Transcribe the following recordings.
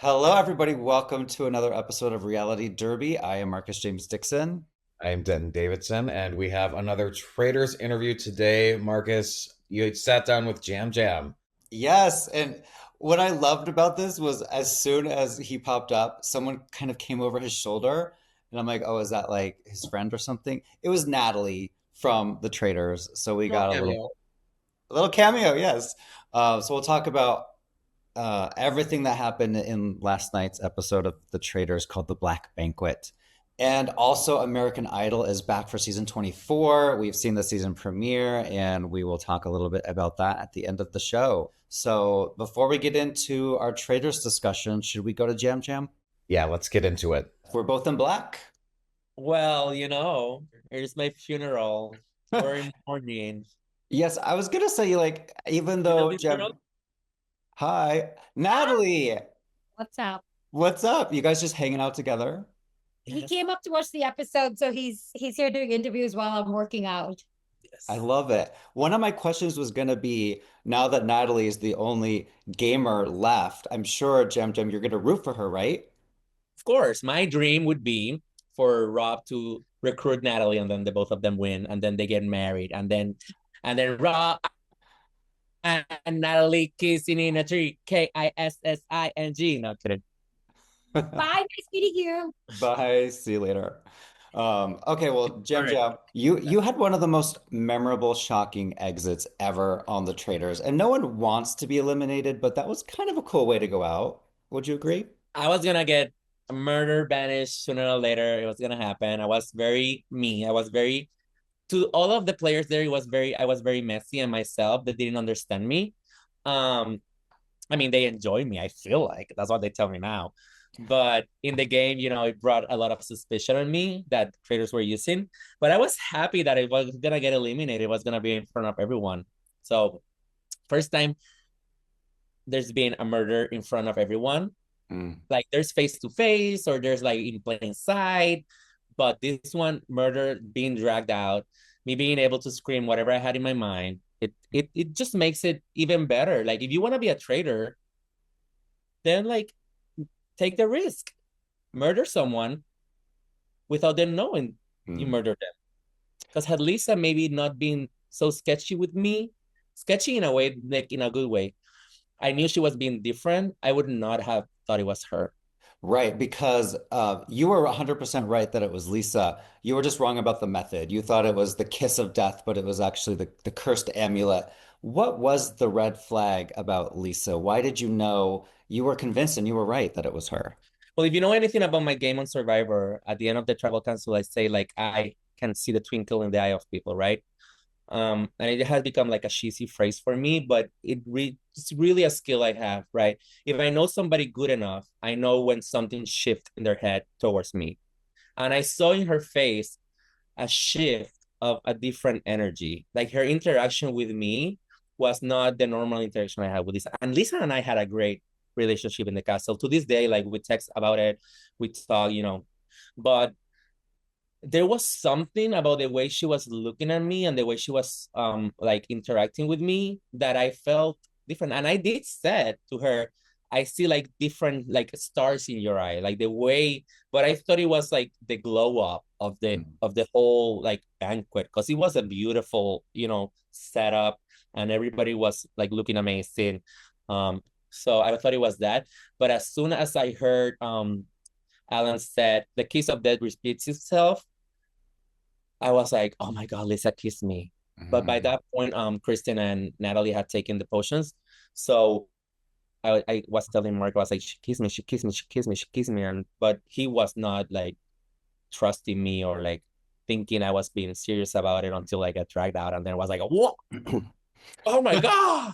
Hello, everybody. Welcome to another episode of Reality Derby. I am Marcus James Dixon. I'm Denton Davidson, and we have another Traitors interview today. Marcus, you sat down with Jam Jam. Yes, and what I loved about this was as soon as he popped up, someone kind of came over his shoulder, and I'm like, "Oh, is that like his friend or something?" It was Natalie from The Traitors, so we Little got cameo. a little cameo. Yes, so we'll talk about everything that happened in last night's episode of The Traitors called The Black Banquet. And also, American Idol is back for season 24. We've seen the season premiere, and we will talk a little bit about that at the end of the show. So, before we get into our Traitors discussion, should we go to Jam Jam? Yeah, let's get into it. We're both in black. Well, here's my funeral. We're in mourning. Yes, I was gonna say, like, even You know though this girl? Jam. Hi, Natalie. What's up? What's up? You guys just hanging out together? He Yes, came up to watch the episode, so he's here doing interviews while I'm working out. I yes. love it. One of my questions was going to be now that Natalie is the only gamer left, I'm sure, Jem Jem, you're going to root for her, right? Of course, my dream would be for Rob to recruit Natalie and then the both of them win and then they get married and then Rob and Natalie kissing in a tree. Kissing. No kidding. Bye, nice meeting you. Bye. See you later. Okay, well, All Jem right. Jem, you had one of the most memorable, shocking exits ever on The Traitors, and no one wants to be eliminated, but that was kind of a cool way to go out. Would you agree? I was gonna get murder banished sooner or later. It was gonna happen. I was very me. I was very to all of the players there. I was very messy and myself. They didn't understand me. Um, I mean, they enjoy me. I feel like that's what they tell me now. But in the game, it brought a lot of suspicion on me that traders were using. But I was happy that it was gonna get eliminated. It was gonna be in front of everyone. So first time there's been a murder in front of everyone. Mm. Like there's face to face or there's like in plain sight. But this one, murder being dragged out, me being able to scream whatever I had in my mind, it just makes it even better. Like if you want to be a traitor, then like take the risk, murder someone without them knowing you Mm. murdered them. Because had Lisa maybe not been so sketchy with me, sketchy in a way, like in a good way, I knew she was being different. I would not have thought it was her. Right, because you were 100% right that it was Lisa. You were just wrong about the method. You thought it was the kiss of death, but it was actually the cursed amulet. What was the red flag about Lisa? Why did you know you were convinced and you were right that it was her? Well, if you know anything about my game on Survivor, at the end of the tribal council, I say like I can see the twinkle in the eye of people, right? And it has become like a cheesy phrase for me, but it's really a skill I have, right? If I know somebody good enough, I know when something shifts in their head towards me. And I saw in her face a shift of a different energy. Like her interaction with me was not the normal interaction I had with Lisa. And Lisa and I had a great relationship in the castle. To this day, like we text about it, we talk. But there was something about the way she was looking at me and the way she was like interacting with me that I felt different. And I did said to her, I see like different like stars in your eye, like the way, but I thought it was like the glow up of the whole like banquet because it was a beautiful, setup and everybody was like looking amazing. So I thought it was that. But as soon as I heard Alan said the kiss of death repeats itself, I was like, oh my God, Lisa kissed me. But by Mm. that point, Kristen and Natalie had taken the potions. So I was telling Mark, I was like, she kissed me, she kissed me, she kissed me, she kissed me. But he was not like trusting me or like thinking I was being serious about it until I got dragged out. And then I was like, what? Oh my God.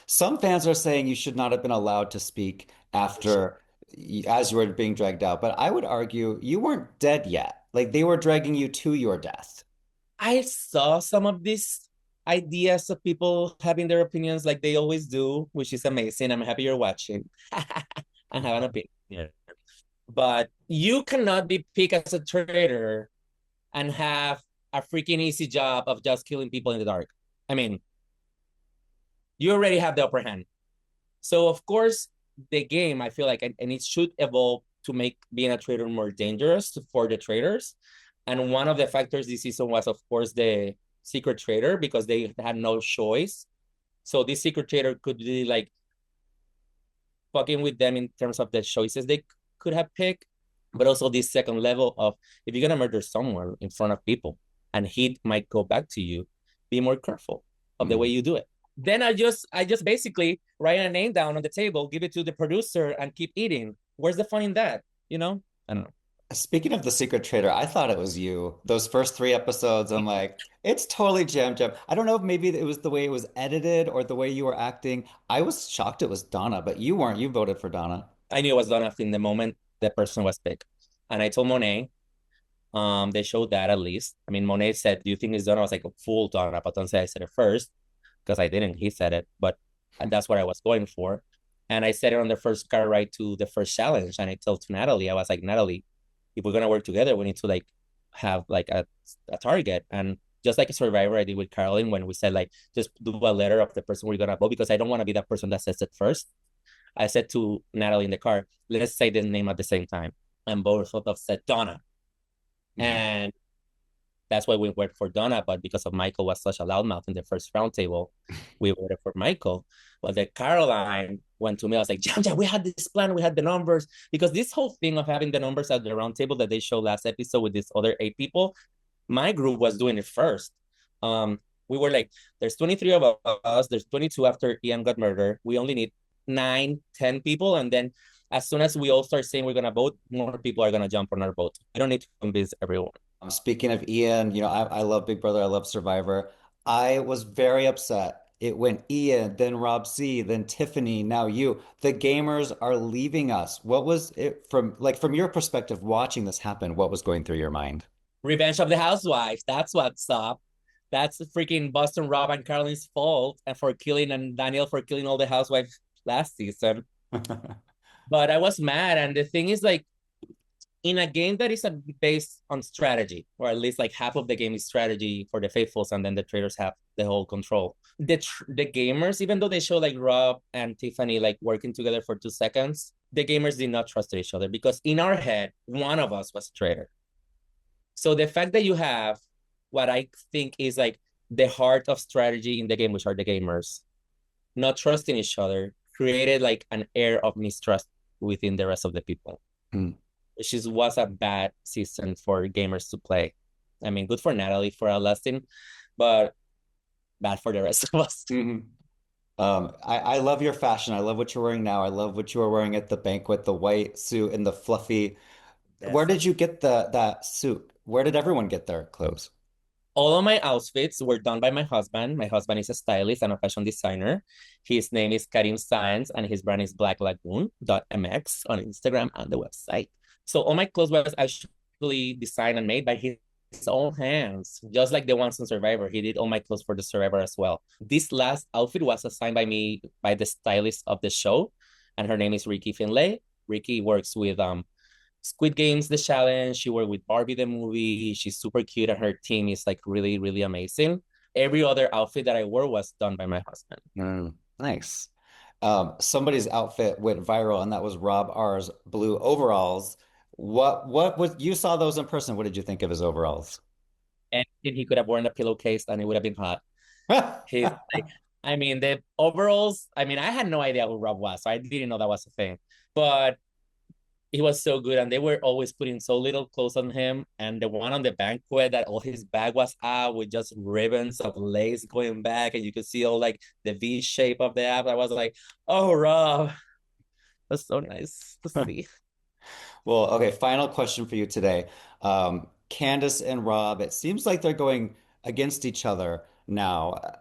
Some fans are saying you should not have been allowed to speak after as you were being dragged out, but I would argue you weren't dead yet. Like they were dragging you to your death. I saw some of these ideas of people having their opinions like they always do, which is amazing. I'm happy you're watching. I have an opinion. But you cannot be picked as a traitor and have a freaking easy job of just killing people in the dark. I mean, you already have the upper hand. So of course, the game, I feel like, and it should evolve to make being a traitor more dangerous for the traitors. And one of the factors this season was, of course, the secret traitor, because they had no choice. So this secret traitor could be like fucking with them in terms of the choices they could have picked, but also this second level of, if you're gonna murder someone in front of people and heat might go back to you, be more careful of the way you do it. Then I just basically write a name down on the table, give it to the producer, and keep eating. Where's the fun in that? You know? I don't know. Speaking of the secret traitor, I thought it was you. Those first 3 episodes, I'm like, it's totally Jam Jam. I don't know if maybe it was the way it was edited or the way you were acting. I was shocked it was Donna, but you weren't. You voted for Donna. I knew it was Donna in the moment the person was picked. And I told Monet, they showed that at least. I mean, Monet said, do you think it's Donna? I was like, full Donna, but don't say I said it first, because I didn't. He said it, but that's what I was going for. And I said it on the first car ride to the first challenge. And I told to Natalie, I was like, Natalie, if we're gonna work together, we need to like have like a target. And just like a Survivor I did with Caroline, when we said like, just do a letter of the person we're gonna vote, because I don't want to be that person that says it first. I said to Natalie in the car, let's say the name at the same time. And both of us said Donna. And that's why we went for Donna. But because of Michael was such a loudmouth in the first roundtable, we voted for Michael. But then Caroline went to me. I was like, Jam Jam, we had this plan. We had the numbers. Because this whole thing of having the numbers at the roundtable that they showed last episode with these other 8 people, my group was doing it first. We were like, there's 23 of us. There's 22 after Ian got murdered. We only need 9, 10 people. And then as soon as we all start saying we're going to vote, more people are going to jump on our vote. I don't need to convince everyone. Speaking of Ian, I love Big Brother. I love Survivor. I was very upset. It went Ian, then Rob C, then Tiffany, now you. The gamers are leaving us. What was it from your perspective watching this happen? What was going through your mind? Revenge of the Housewives. That's what's up. That's freaking Boston Rob and Caroline's fault, and for killing, and Daniel for killing all the housewives last season. But I was mad. And the thing is, like, in a game that is based on strategy, or at least like half of the game is strategy for the faithfuls, and then the traitors have the whole control. The gamers, even though they show like Rob and Tiffany like working together for 2 seconds, the gamers did not trust each other, because in our head, one of us was a traitor. So the fact that you have what I think is like the heart of strategy in the game, which are the gamers, not trusting each other, created like an air of mistrust within the rest of the people. Which was a bad season for gamers to play. I mean, good for Natalie for outlasting, but bad for the rest of us. I love your fashion. I love what you're wearing now. I love what you were wearing at the banquet, the white suit and the fluffy. Yes. Where did you get that suit? Where did everyone get their clothes? All of my outfits were done by my husband. My husband is a stylist and a fashion designer. His name is Karim Science, and his brand is blacklagoon.mx on Instagram and the website. So all my clothes were actually designed and made by his own hands, just like the ones on Survivor. He did all my clothes for the Survivor as well. This last outfit was assigned by me by the stylist of the show, and her name is Ricky Finlay. Ricky works with Squid Games, the challenge. She worked with Barbie, the movie. She's super cute, and her team is like really, really amazing. Every other outfit that I wore was done by my husband. Nice. Somebody's outfit went viral, and that was Rob R's blue overalls. What was, you saw those in person? What did you think of his overalls? And he could have worn a pillowcase, and it would have been hot. He's like, I mean, the overalls. I mean, I had no idea who Rob was, so I didn't know that was a thing. But he was so good, and they were always putting so little clothes on him. And the one on the banquet, that all his bag was out with just ribbons of lace going back, and you could see all like the V shape of the app. I was like, oh, Rob, that's so nice to see. Well, okay, final question for you today. Candace and Rob, it seems like they're going against each other now.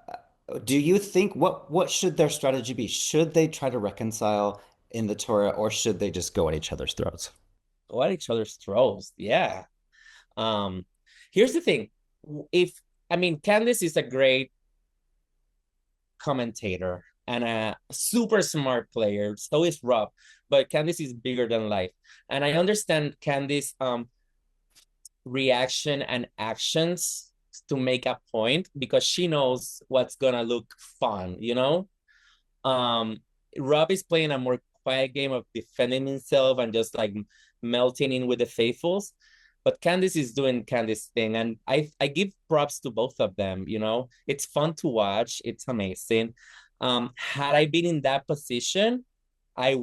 Do you think what should their strategy be? Should they try to reconcile in the Torah, or should they just go at each other's throats? Go at each other's throats, yeah. Here's the thing. Candace is a great commentator and a super smart player. So is Rob, but Candace is bigger than life. And I understand Candace's reaction and actions to make a point, because she knows what's gonna look fun, you know? Rob is playing a more quiet game of defending himself and just like melting in with the faithfuls. But Candice is doing Candice thing, and I give props to both of them. You know, it's fun to watch. It's amazing. Had I been in that position, I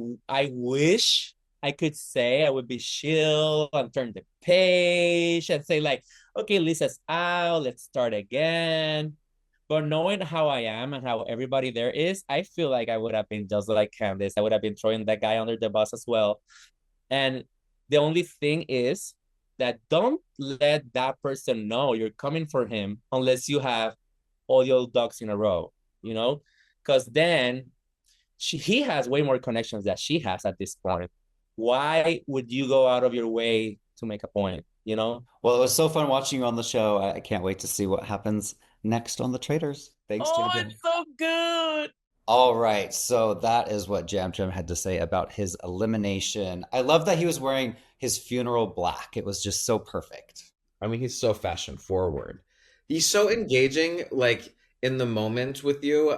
wish I could say I would be chill and turn the page and say like, okay, Lisa's out, let's start again. But knowing how I am and how everybody there is, I feel like I would have been just like Candice. I would have been throwing that guy under the bus as well. And the only thing is that don't let that person know you're coming for him unless you have all your ducks in a row, you know? Because then he has way more connections that she has at this point. Why would you go out of your way to make a point, you know? Well, it was so fun watching you on the show. I can't wait to see what happens next on The Traitors. Thanks, Jam Jam. It's so good. All right, so that is what Jam Jam had to say about his elimination. I love that he was wearing his funeral black. It was just so perfect. I mean, he's so fashion forward. He's so engaging, like in the moment with you.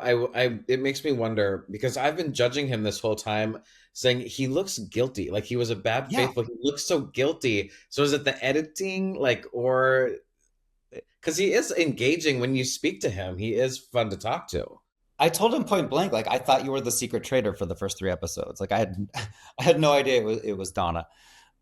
It makes me wonder because I've been judging him this whole time, saying he looks guilty, like he was a bad faithful. He looks so guilty. So is it the editing, like, or because he is engaging when you speak to him? He is fun to talk to. I told him point blank, like I thought you were the secret traitor for the first 3 episodes. Like I had no idea it was Donna.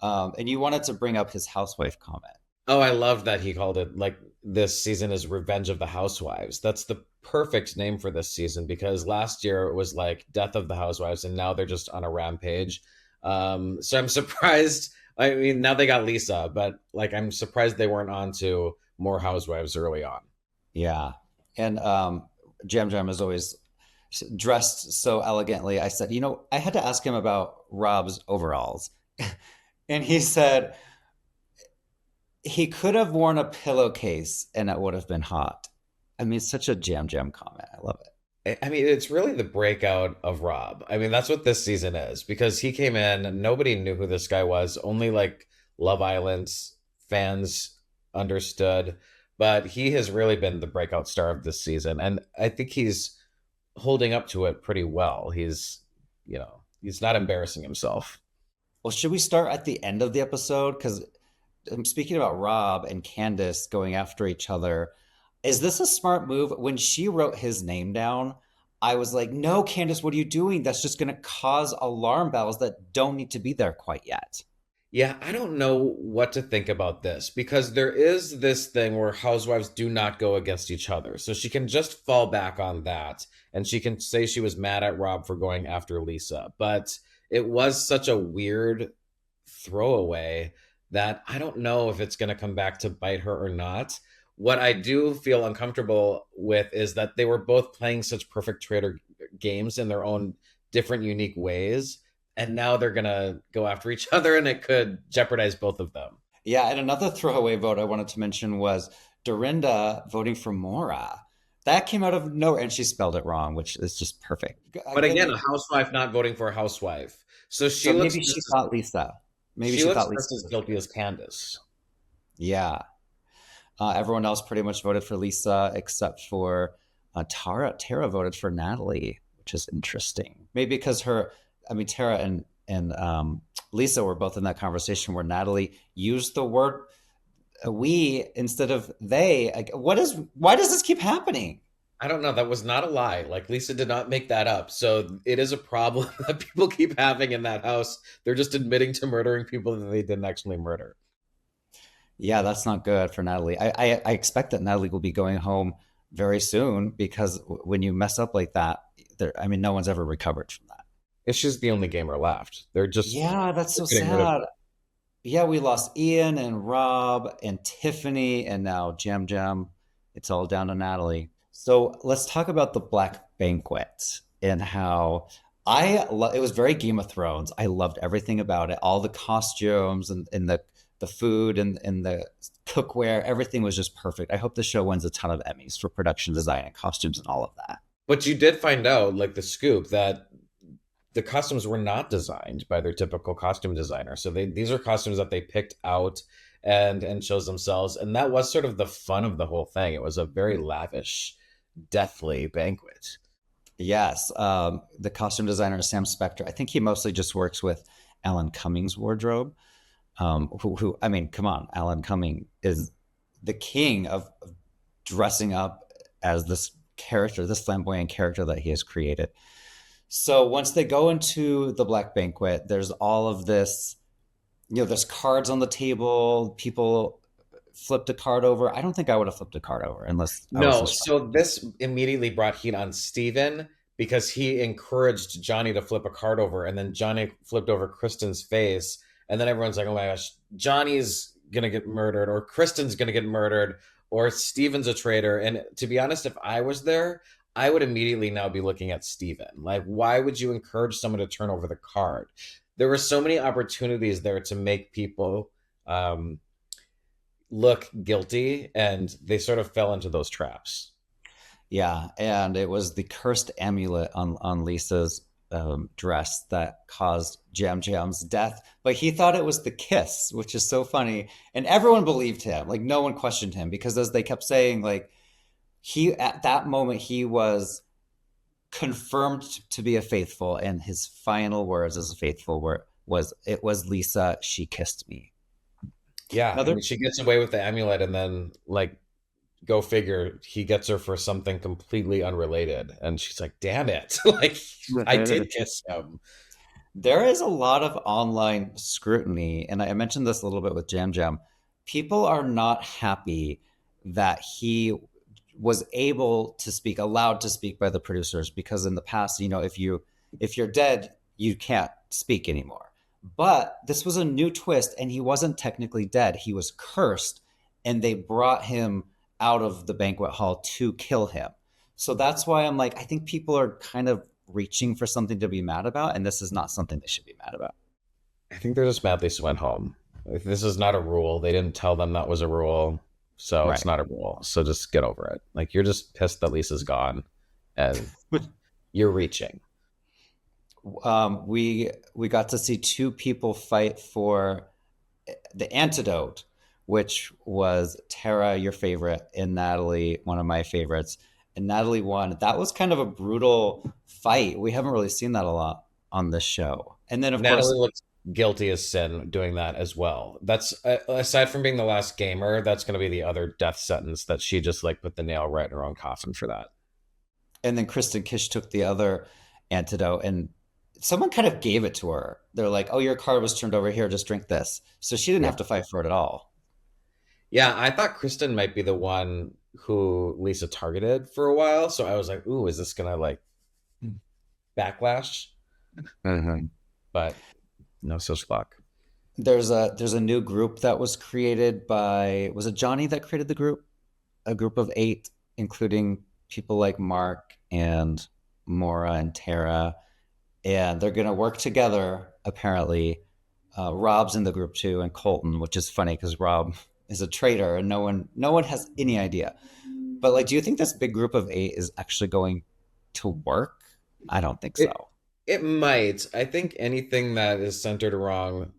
And you wanted to bring up his housewife comment. Oh, I love that he called it like this season is Revenge of the Housewives. That's the perfect name for this season because last year it was like Death of the Housewives and now they're just on a rampage. So I'm surprised. I mean, now they got Lisa, but like I'm surprised they weren't on to more Housewives early on. Yeah. And Jam Jam is always dressed so elegantly. I said, you know, I had to ask him about Rob's overalls. And he said he could have worn a pillowcase and it would have been hot. I mean, it's such a Jam Jam comment. I love it. I mean, it's really the breakout of Rob. I mean, that's what this season is because he came in and nobody knew who this guy was. Only like Love Island fans understood. But he has really been the breakout star of this season. And I think he's holding up to it pretty well. He's not embarrassing himself. Well, should we start at the end of the episode? Because I'm speaking about Rob and Candice going after each other. Is this a smart move? When she wrote his name down, I was like, no, Candice, what are you doing? That's just going to cause alarm bells that don't need to be there quite yet. Yeah, I don't know what to think about this because there is this thing where housewives do not go against each other. So she can just fall back on that and she can say she was mad at Rob for going after Lisa. But it was such a weird throwaway that I don't know if it's going to come back to bite her or not. What I do feel uncomfortable with is that they were both playing such perfect traitor games in their own different, unique ways. And now they're going to go after each other and it could jeopardize both of them. Yeah, and another throwaway vote I wanted to mention was Dorinda voting for Maura. That came out of nowhere, and she spelled it wrong, which is just perfect. But again, a housewife not voting for a housewife. So maybe she thought Lisa. Maybe she thought Lisa was as guilty as Candice. Yeah. Everyone else pretty much voted for Lisa except for Tara. Tara voted for Natalie, which is interesting. Maybe because Tara and Lisa were both in that conversation where Natalie used the word we instead of they. Why does this keep happening? I don't know. That was not a lie. Like Lisa did not make that up. So it is a problem that people keep having in that house. They're just admitting to murdering people that they didn't actually murder. Yeah, that's not good for Natalie. I expect that Natalie will be going home very soon because when you mess up like that, no one's ever recovered from that. She's the only gamer left. They're just that's so sad. Yeah, we lost Ian and Rob and Tiffany and now Jam Jam. It's all down to Natalie. So let's talk about the Black Banquet and how it was very Game of Thrones. I loved everything about it. All the costumes and the food and the cookware, everything was just perfect. I hope the show wins a ton of Emmys for production design and costumes and all of that. But you did find out, like the scoop, that the costumes were not designed by their typical costume designer. So these are costumes that they picked out and chose themselves. And that was sort of the fun of the whole thing. It was a very lavish, deathly banquet. Yes, the costume designer Sam Spector. I think he mostly just works with Alan Cumming's wardrobe. Who I mean, come on, Alan Cumming is the king of dressing up as this character, this flamboyant character that he has created. So once they go into the Black Banquet, there's all of this, there's cards on the table. People flipped a card over. I don't think I would have flipped a card over unless I was No, distracted. so this immediately brought heat on Steven because he encouraged Johnny to flip a card over, and then Johnny flipped over Kristen's face, and then everyone's like, "Oh my gosh, Johnny's gonna get murdered, or Kristen's gonna get murdered, or Steven's a traitor." And to be honest, if I was there, I would immediately now be looking at Steven. Like, why would you encourage someone to turn over the card? There were so many opportunities there to make people look guilty, and they sort of fell into those traps. Yeah, and it was the cursed amulet on Lisa's dress that caused Jam Jam's death. But he thought it was the kiss, which is so funny. And everyone believed him. Like no one questioned him because as they kept saying, like he at that moment he was confirmed to be a faithful, and his final words as a faithful were was it was Lisa, she kissed me. Yeah, I Another mean, she gets away with the amulet, and then, like, go figure, he gets her for something completely unrelated, and she's like, "Damn it!" Like, I did kiss him. There is a lot of online scrutiny, and I mentioned this a little bit with Jam Jam. People are not happy that he was able to speak, allowed to speak by the producers, because in the past, if you're dead, you can't speak anymore. But this was a new twist, and he wasn't technically dead. He was cursed, and they brought him out of the banquet hall to kill him. So that's why I'm like, I think people are kind of reaching for something to be mad about, and this is not something they should be mad about. I think they're just mad Lisa went home. Like, this is not a rule. They didn't tell them that was a rule, so it's Right. not a rule. So just get over it. Like, you're just pissed that Lisa's gone, and you're reaching. We got to see two people fight for the antidote, which was Tara, your favorite, and Natalie, one of my favorites. And Natalie won. That was kind of a brutal fight. We haven't really seen that a lot on this show. And then, of course, Natalie looks guilty as sin doing that as well. That's aside from being the last gamer, that's going to be the other death sentence that she just like put the nail right in her own coffin for that. and then Kristen Kish took the other antidote, and someone kind of gave it to her. They're like, "Oh, your card was turned over here. Just drink this." So she didn't Yeah. have to fight for it at all. Yeah, I thought Kristen might be the one who Lisa targeted for a while. So I was like, ooh, is this gonna like backlash? But no such luck. There's a new group that was created by, was it Johnny that created the group? A group of 8, including people like Mark and Maura and Tara, and they're gonna work together apparently. Rob's in the group too, and Colton, which is funny because Rob is a traitor, and no one has any idea. But like, do you think this big group of 8 is actually going to work? I don't think It so. it might. I think anything that is centered around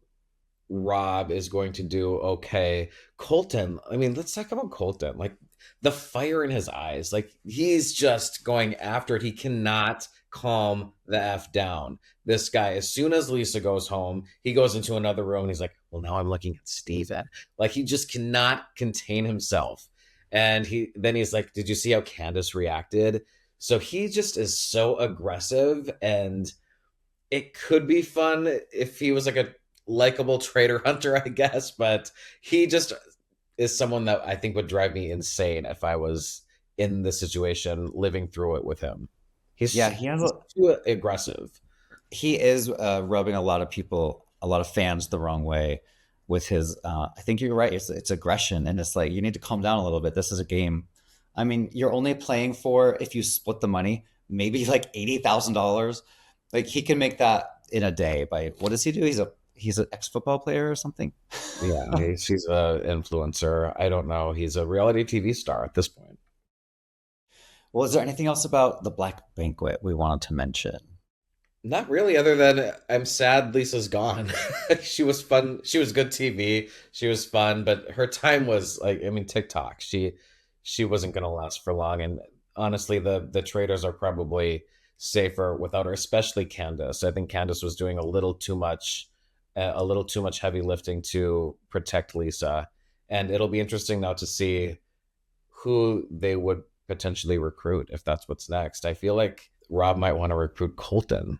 Rob is going to do okay. Colton, I mean, let's talk about Colton. Like the fire in his eyes, like he's just going after it. He cannot calm the F down. This guy, as soon as Lisa goes home, he goes into another room and he's like, well, now I'm looking at Steven. Like he just cannot contain himself. And he's like, did you see how Candace reacted? So he just is so aggressive, and it could be fun if he was like a likable traitor hunter, I guess, but he just is someone that I think would drive me insane if I was in the situation living through it with him. Yeah, He's too aggressive. he is rubbing a lot of people, a lot of fans, the wrong way with his. I think you're right. It's aggression, and it's like you need to calm down a little bit. This is a game. I mean, you're only playing for, if you split the money, maybe like $80,000. Like he can make that in a day by, what does he do? He's an ex-football player or something. Yeah, she's a influencer. I don't know. He's a reality TV star at this point. Well, is there anything else about the Black Banquet we wanted to mention? Not really, other than I'm sad Lisa's gone. She was fun. She was good TV. She was fun, but her time was like, I mean, TikTok. She wasn't gonna last for long. And honestly, the traitors are probably safer without her, especially Candace. I think Candace was doing a little too much heavy lifting to protect Lisa. And it'll be interesting now to see who they would potentially recruit if that's what's next. I feel like Rob might want to recruit Colton,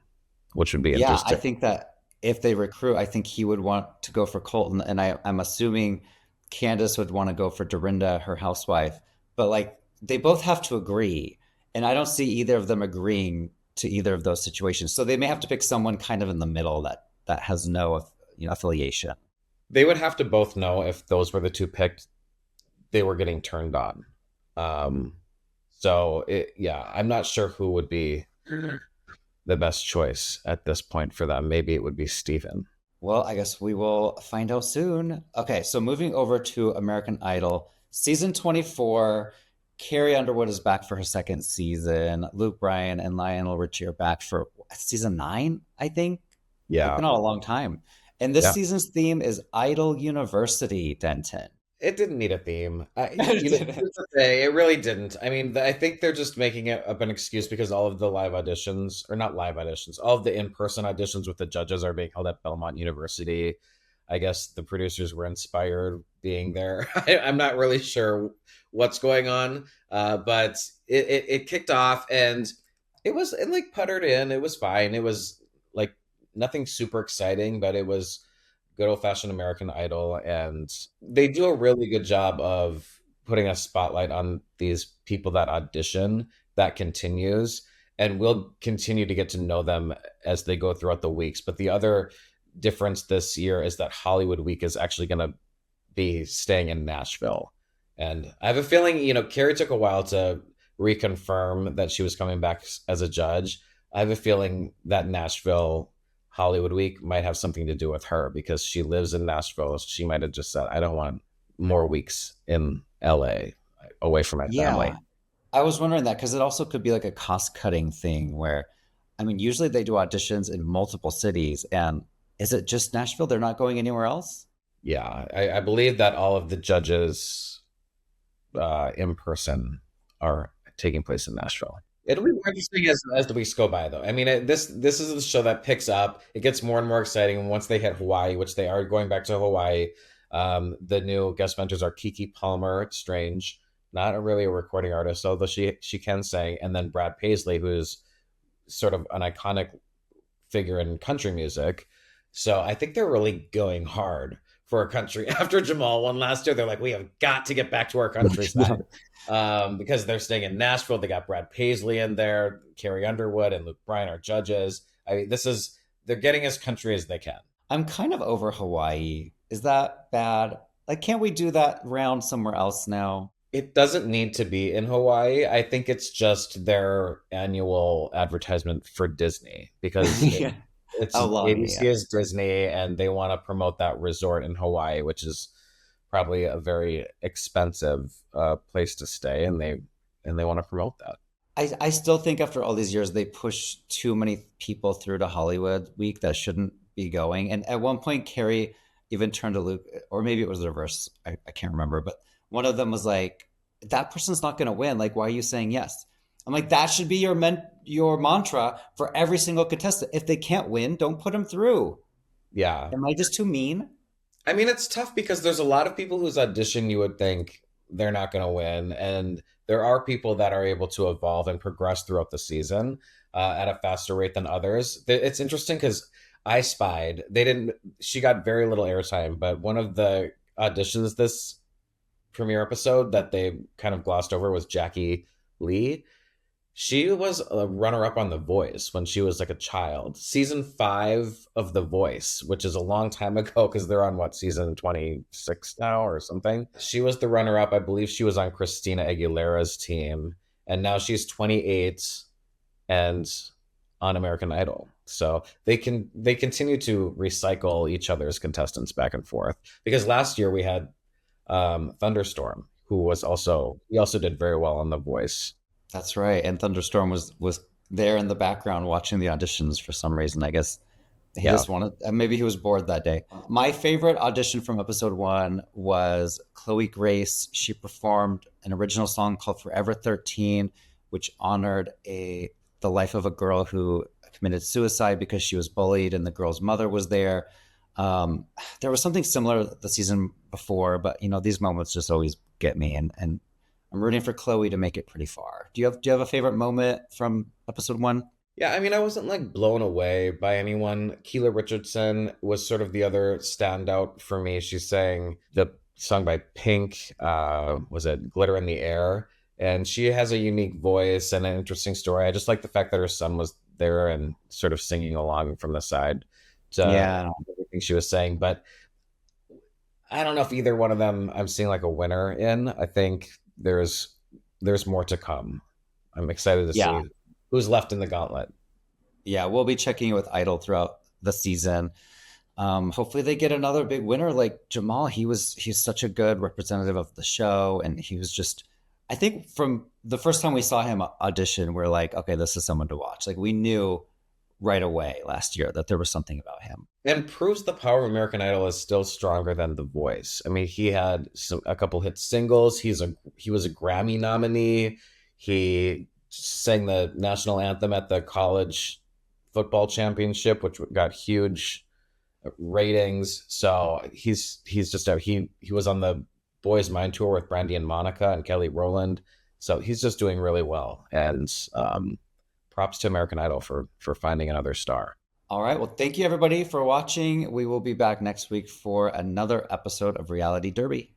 which would be Yeah, I interesting. think that if they recruit, I think he would want to go for Colton, and I'm assuming Candace would want to go for Dorinda, her housewife. But like they both have to agree, and I don't see either of them agreeing to either of those situations. So they may have to pick someone kind of in the middle that has no affiliation. They would have to both know if those were the two picked, they were getting turned on. Um, yeah, I'm not sure who would be the best choice at this point for them. Maybe it would be Steven. Well, I guess we will find out soon. Okay, so moving over to American Idol, season 24. Carrie Underwood is back for her second season. Luke Bryan and Lionel Richie are back for season 9, I think. It's Yeah. been on a long time. And this Yeah. season's theme is Idol University, Denton. It didn't need a theme. It didn't. Here's the thing, it really didn't. I mean, I think they're just making it up an excuse because all of the live auditions, or not live auditions, all of the in-person auditions with the judges are being held at Belmont University. I guess the producers were inspired being there. I'm not really sure what's going on, but it kicked off and it like puttered in. It was fine. It was like nothing super exciting, but it was good old-fashioned American Idol, and they do a really good job of putting a spotlight on these people that audition. That continues, and we'll continue to get to know them as they go throughout the weeks. But the other difference this year is that Hollywood Week is actually going to be staying in Nashville, and I have a feeling, Carrie took a while to reconfirm that she was coming back as a judge. I have a feeling that Nashville Hollywood Week might have something to do with her because she lives in Nashville. She might have just said, I don't want more weeks in LA away from my family. I was wondering that because it also could be like a cost-cutting thing where, I mean, usually they do auditions in multiple cities. And is it just Nashville? They're not going anywhere else? Yeah, I believe that all of the judges in person are taking place in Nashville. It'll be more interesting as the weeks go by, though. I mean, this is the show that picks up. It gets more and more exciting. And once they hit Hawaii, which they are going back to Hawaii, the new guest mentors are Kiki Palmer, Strange, not really a recording artist, although she can sing, and then Brad Paisley, who is sort of an iconic figure in country music. So I think they're really going hard for a country. After Jamal won last year, they're like, we have got to get back to our countryside. Because they're staying in Nashville. They got Brad Paisley in there, Carrie Underwood and Luke Bryan are judges. I mean, they're getting as country as they can. I'm kind of over Hawaii. Is that bad? Like, can't we do that round somewhere else now? It doesn't need to be in Hawaii. I think it's just their annual advertisement for Disney because Yeah. it's Aulani, ABC yeah. is Disney, and they want to promote that resort in Hawaii, which is probably a very expensive place to stay, and they want to promote that. I still think after all these years, they push too many people through to Hollywood Week that shouldn't be going. And at one point, Carrie even turned to Luke, or maybe it was the reverse. I can't remember. But one of them was like, that person's not going to win. Like, why are you saying yes? I'm like, that should be your mantra for every single contestant. If they can't win, don't put them through. Yeah. Am I just too mean? I mean, it's tough because there's a lot of people whose audition you would think they're not going to win. And there are people that are able to evolve and progress throughout the season at a faster rate than others. It's interesting because I Spied, she got very little airtime, but one of the auditions this premiere episode that they kind of glossed over was Jackie Lee. She was a runner-up on The Voice when she was like a child. Season 5 of The Voice, which is a long time ago because they're on season 26 now or something. She was the runner-up. I believe she was on Christina Aguilera's team, and now she's 28 and on American Idol. So they continue to recycle each other's contestants back and forth. Because last year we had Thunderstorm, who he also did very well on The Voice. That's right. And Thunderstorm was there in the background watching the auditions for some reason. I guess he just wanted, maybe he was bored that day. My favorite audition from episode 1 was Chloe Grace. She performed an original song called Forever 13, which honored a the life of a girl who committed suicide because she was bullied and the girl's mother was there. There was something similar the season before, but you know, these moments just always get me, and I'm rooting for Chloe to make it pretty far. Do you have a favorite moment from episode 1? Yeah, I mean, I wasn't like blown away by anyone. Keela Richardson was sort of the other standout for me. She sang the song by Pink, was it Glitter in the Air? And she has a unique voice and an interesting story. I just like the fact that her son was there and sort of singing along from the side to Yeah. everything she was saying. But I don't know if either one of them I'm seeing like a winner in. I think there's more to come. I'm excited to Yeah. see who's left in the gauntlet. Yeah, we'll be checking it with Idol throughout the season. Hopefully they get another big winner like Jamal. He's such a good representative of the show, and he was just, I think from the first time we saw him audition, we're like, okay, this is someone to watch. Like we knew right away last year that there was something about him. And proves the power of American Idol is still stronger than The Voice. I mean, he had a couple hit singles. He was a Grammy nominee. He sang the national anthem at the college football championship, which got huge ratings. So he's just out. He was on the Boys Mind tour with Brandy and Monica and Kelly Rowland. So he's just doing really well. And props to American Idol for finding another star. All right. Well, thank you everybody for watching. We will be back next week for another episode of Reality Derby.